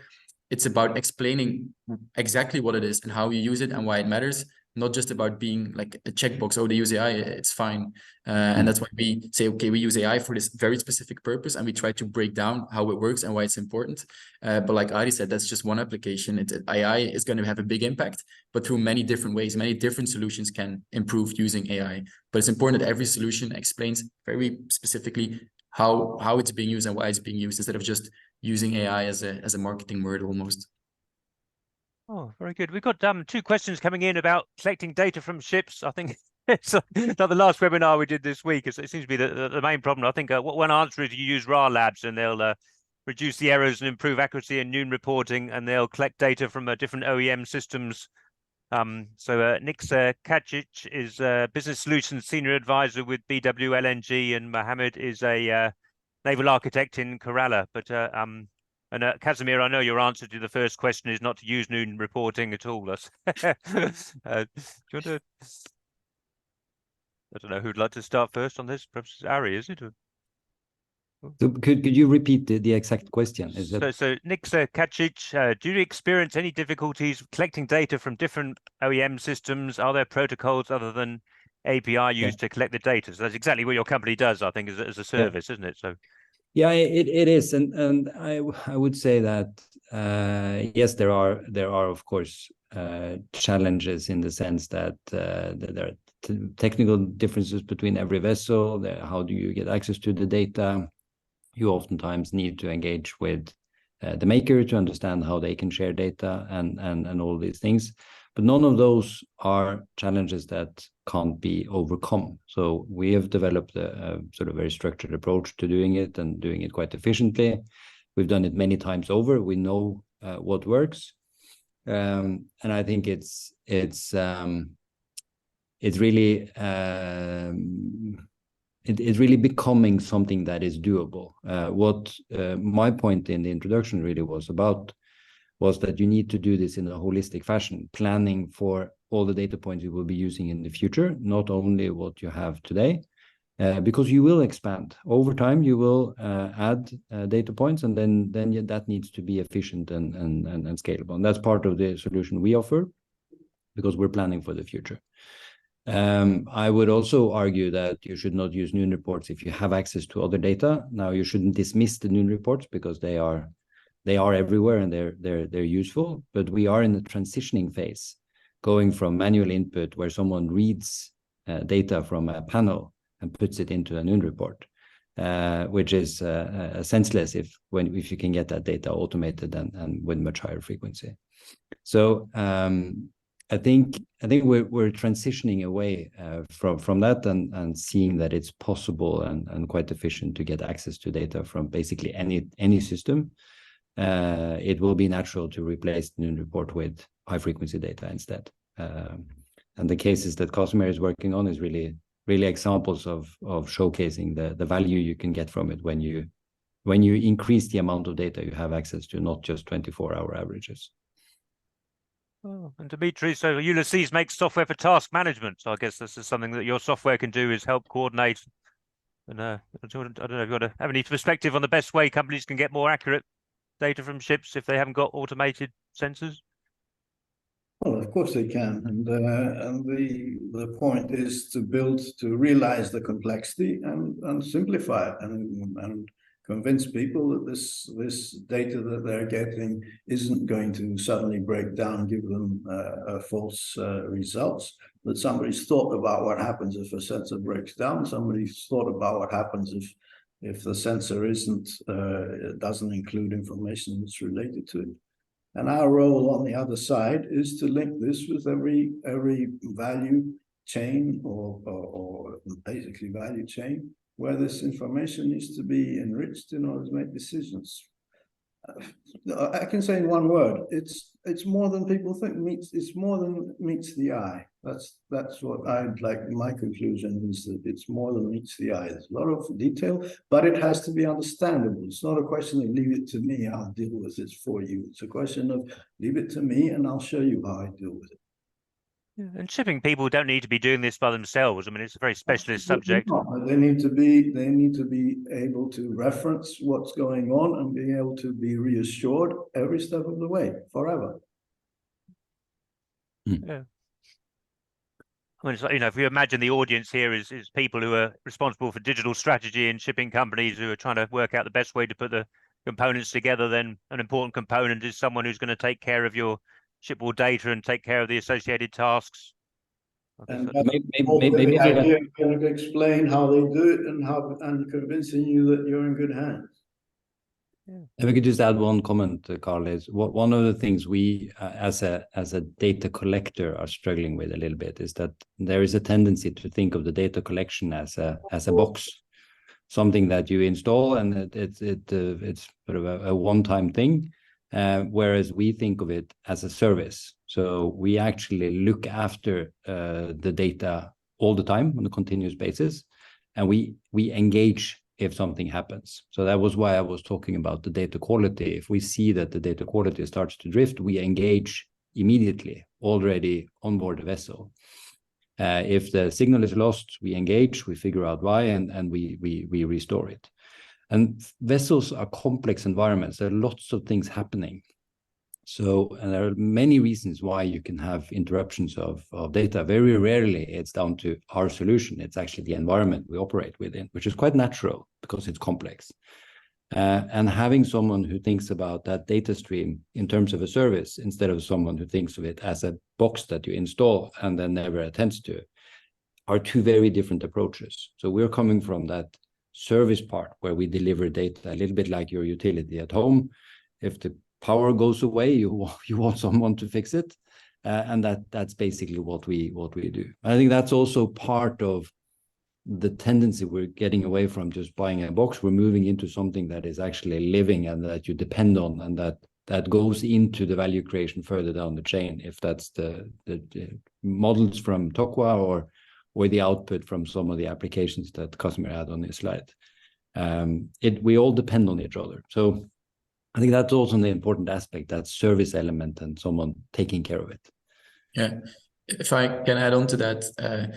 It's about explaining exactly what it is and how you use it and why it matters, not just about being like a checkbox. Oh, they use AI, it's fine. And that's why we say, okay, we use AI for this very specific purpose, and we try to break down how it works and why it's important. But like Ari said, that's just one application. AI is going to have a big impact, but through many different ways. Many different solutions can improve using AI. But it's important that every solution explains very specifically how it's being used and why it's being used, instead of just using AI as a marketing word almost. Oh, very good. We've got 2 questions coming in about collecting data from ships. I think it's not the last webinar we did this week. It seems to be the main problem. I think one answer is you use RA labs and they'll reduce the errors and improve accuracy in noon reporting, and they'll collect data from different OEM systems. So Nick Kacic is a business solutions senior advisor with BW LNG, and Mohammed is a naval architect in Kerala. But and Casimir, I know your answer to the first question is not to use noon reporting at all. Do you want to? I don't know who'd like to start first on this. Perhaps it's Ari, is it? So could you repeat the exact question? Is that... So Nick Kacic, do you experience any difficulties collecting data from different OEM systems? Are there protocols other than API used to collect the data? So that's exactly what your company does, I think, as a service, isn't it? So. Yeah, it is, and I would say that yes, there are of course challenges in the sense that there are technical differences between every vessel. How do you get access to the data? You oftentimes need to engage with the maker to understand how they can share data and all these things. But none of those are challenges that can't be overcome. So we have developed a sort of very structured approach to doing it, and doing it quite efficiently. We've done it many times over. We know what works, and I think it's really it's really becoming something that is doable. What my point in the introduction really was about was that you need to do this in a holistic fashion, planning for all the data points you will be using in the future, not only what you have today, because you will expand. Over time, you will add data points, and then that needs to be efficient and scalable. And that's part of the solution we offer, because we're planning for the future. I would also argue that you should not use noon reports if you have access to other data. Now, you shouldn't dismiss the noon reports, because they are everywhere and they're useful, but we are in the transitioning phase, going from manual input where someone reads data from a panel and puts it into a noon report, which is senseless if you can get that data automated and with much higher frequency. So I think we're transitioning away from that and seeing that it's possible and quite efficient to get access to data from basically any system. It will be natural to replace the noon report with high frequency data instead. And the cases that Casimir is working on is really examples of showcasing the value you can get from it when you increase the amount of data you have access to, not just 24-hour averages. Oh, and Dimitri, so Ulysses makes software for task management. So I guess this is something that your software can do, is help coordinate. And I don't know if you want to have any perspective on the best way companies can get more accurate data from ships if they haven't got automated sensors? Well, of course they can, and the point is to realize the complexity and simplify it and convince people that this data that they're getting isn't going to suddenly break down, give them false results. That somebody's thought about what happens if a sensor breaks down. Somebody's thought about what happens if the sensor doesn't include information that's related to it. And our role on the other side is to link this with every value chain or basically value chain where this information needs to be enriched in order to make decisions. I can say in one word, it's more than people think. It's more than meets the eye. That's what I'd like. My conclusion is that it's more than meets the eye. There's a lot of detail, but it has to be understandable. It's not a question of leave it to me, I'll deal with it for you. It's a question of leave it to me and I'll show you how I deal with it. Yeah, and shipping people don't need to be doing this by themselves. I mean, it's a very specialist subject. They need to be able to reference what's going on and be able to be reassured every step of the way, forever. Yeah. I mean, it's like, if you imagine the audience here is people who are responsible for digital strategy in shipping companies who are trying to work out the best way to put the components together, then an important component is someone who's going to take care of your shipboard data and take care of the associated tasks. And maybe I can explain how they do it and convincing you that you're in good hands. If I could just add one comment, Carl, is one of the things we, as a data collector, are struggling with a little bit is that there is a tendency to think of the data collection as a box, something that you install and it's sort of a one-time thing, whereas we think of it as a service. So we actually look after the data all the time on a continuous basis, and we engage if something happens. So that was why I was talking about the data quality. If we see that the data quality starts to drift, we engage immediately, already on board the vessel. If the signal is lost, we engage, we figure out why, and we restore it. And vessels are complex environments. There are lots of things happening. So, and there are many reasons why you can have interruptions of data. Very rarely it's down to our solution. It's actually the environment we operate within, which is quite natural because it's complex. And having someone who thinks about that data stream in terms of a service, instead of someone who thinks of it as a box that you install and then never attends to, are two very different approaches. So we're coming from that service part where we deliver data a little bit like your utility at home. If the power goes away, you want someone to fix it, and that's basically what we do. I think that's also part of the tendency we're getting away from just buying a box. We're moving into something that is actually living and that you depend on, and that goes into the value creation further down the chain. If that's the models from Tokwa or the output from some of the applications that Casimir had on his slide, we all depend on each other. So I think that's also an important aspect, that service element and someone taking care of it. Yeah, if I can add on to that,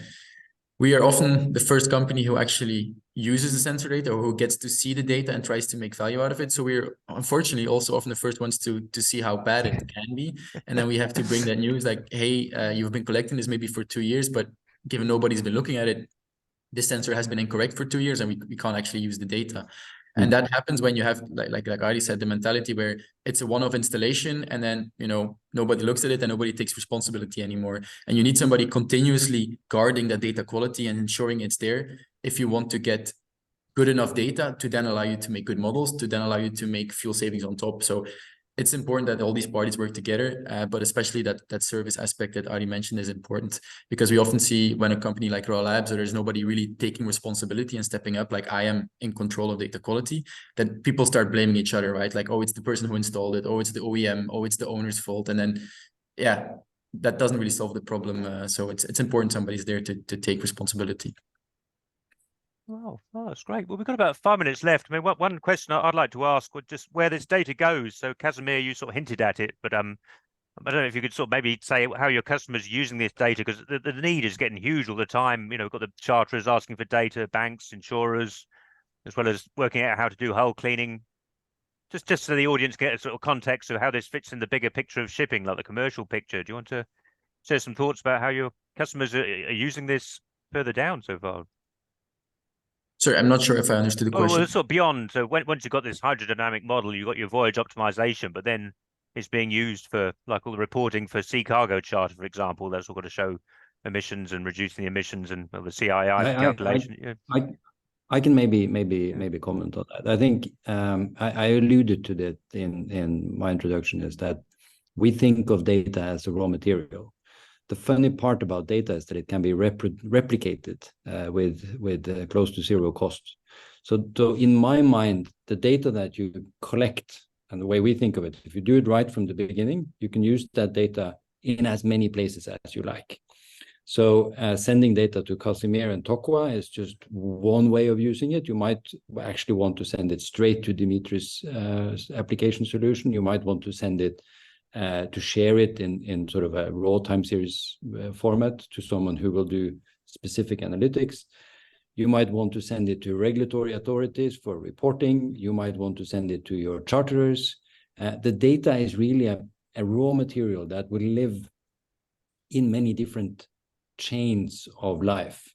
we are often the first company who actually uses the sensor data or who gets to see the data and tries to make value out of it. So we're unfortunately also often the first ones to see how bad it can be. And then we have to bring that news like, hey, you've been collecting this maybe for 2 years, but given nobody's been looking at it, this sensor has been incorrect for 2 years and we can't actually use the data. And that happens when you have, like Ari said, the mentality where it's a one-off installation and then, nobody looks at it and nobody takes responsibility anymore. And you need somebody continuously guarding that data quality and ensuring it's there if you want to get good enough data to then allow you to make good models, to then allow you to make fuel savings on top. So it's important that all these parties work together, but especially that service aspect that Ari mentioned is important, because we often see when a company like Raw Labs, or there's nobody really taking responsibility and stepping up, like I am in control of data quality, that people start blaming each other, right? Like, oh, it's the person who installed it, oh, it's the OEM, oh, it's the owner's fault. And then, yeah, that doesn't really solve the problem. So it's important somebody's there to take responsibility. Oh, that's great. Well, we've got about 5 minutes left. I mean, one question I'd like to ask was just where this data goes. So, Casimir, you sort of hinted at it, but I don't know if you could sort of maybe say how your customers are using this data, because the need is getting huge all the time. We've got the charterers asking for data, banks, insurers, as well as working out how to do hull cleaning. Just so the audience get a sort of context of how this fits in the bigger picture of shipping, like the commercial picture. Do you want to share some thoughts about how your customers are using this further down so far? Sorry, I'm not sure if I understood the Oh, well, question. it's sort of beyond. So once you've got this hydrodynamic model, you've got your voyage optimization, but then it's being used for like all the reporting for sea cargo charter, for example. That's all got to show emissions and reducing the emissions and the CII calculation. I can maybe comment on that. I think I alluded to that in my introduction, is that we think of data as a raw material. The funny part about data is that it can be replicated with close to zero cost. So in my mind, the data that you collect, and the way we think of it, if you do it right from the beginning, you can use that data in as many places as you like. So sending data to Casimir and Tokwa is just one way of using it. You might actually want to send it straight to Dimitri's application solution. You might want to send it to share it in sort of a raw time series format to someone who will do specific analytics. You might want to send it to regulatory authorities for reporting. You might want to send it to your charterers. The data is really a raw material that will live in many different chains of life.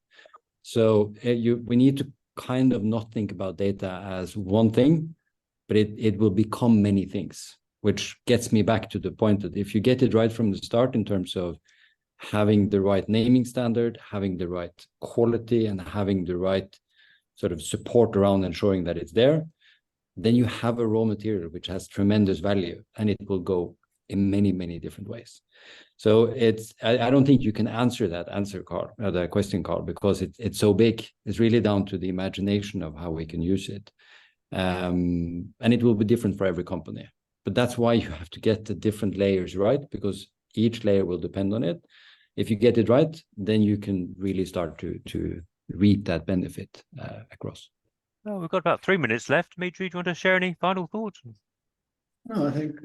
So we need to kind of not think about data as one thing, but it will become many things, which gets me back to the point that if you get it right from the start in terms of having the right naming standard, having the right quality, and having the right sort of support around ensuring that it's there, then you have a raw material which has tremendous value, and it will go in many, many different ways. So I don't think you can answer that the question, Carl, because it's so big. It's really down to the imagination of how we can use it. And it will be different for every company. But that's why you have to get the different layers right, because each layer will depend on it. If you get it right, then you can really start to reap that benefit across. Well, we've got about 3 minutes left. Dimitri, do you want to share any final thoughts? No, I think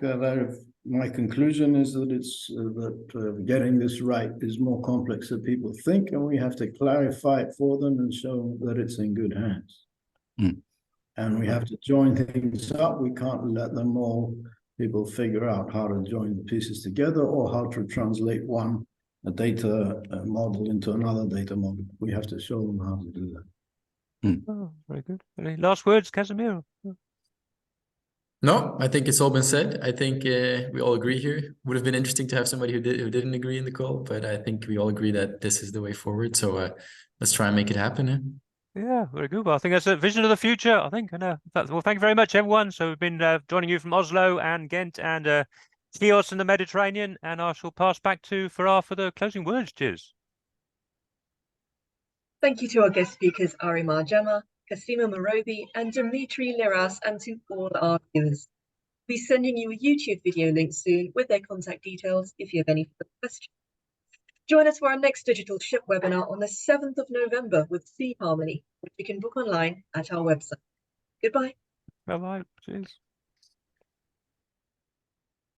that my conclusion is that getting this right is more complex than people think, and we have to clarify it for them and show that it's in good hands. And we have to join things up. We can't let people figure out how to join the pieces together or how to translate a data model into another data model. We have to show them how to do that. Oh, very good. Any last words, Casimir? No, I think it's all been said. I think we all agree here. Would have been interesting to have somebody who didn't agree in the call, but I think we all agree that this is the way forward. So let's try and make it happen. Yeah, very good. Well, I think that's a vision of the future, I think. And well, thank you very much, everyone. So we've been joining you from Oslo and Ghent and Chios in the Mediterranean, and I shall pass back to Farah for the closing words. Cheers. Thank you to our guest speakers, Ari Marjama, Kasima Morobi, and Dimitri Liras, and to all our viewers. We'll be sending you a YouTube video link soon with their contact details if you have any further questions. Join us for our next digital ship webinar on the 7th of November with Sea Harmony, which you can book online at our website. Goodbye. Bye-bye. Cheers.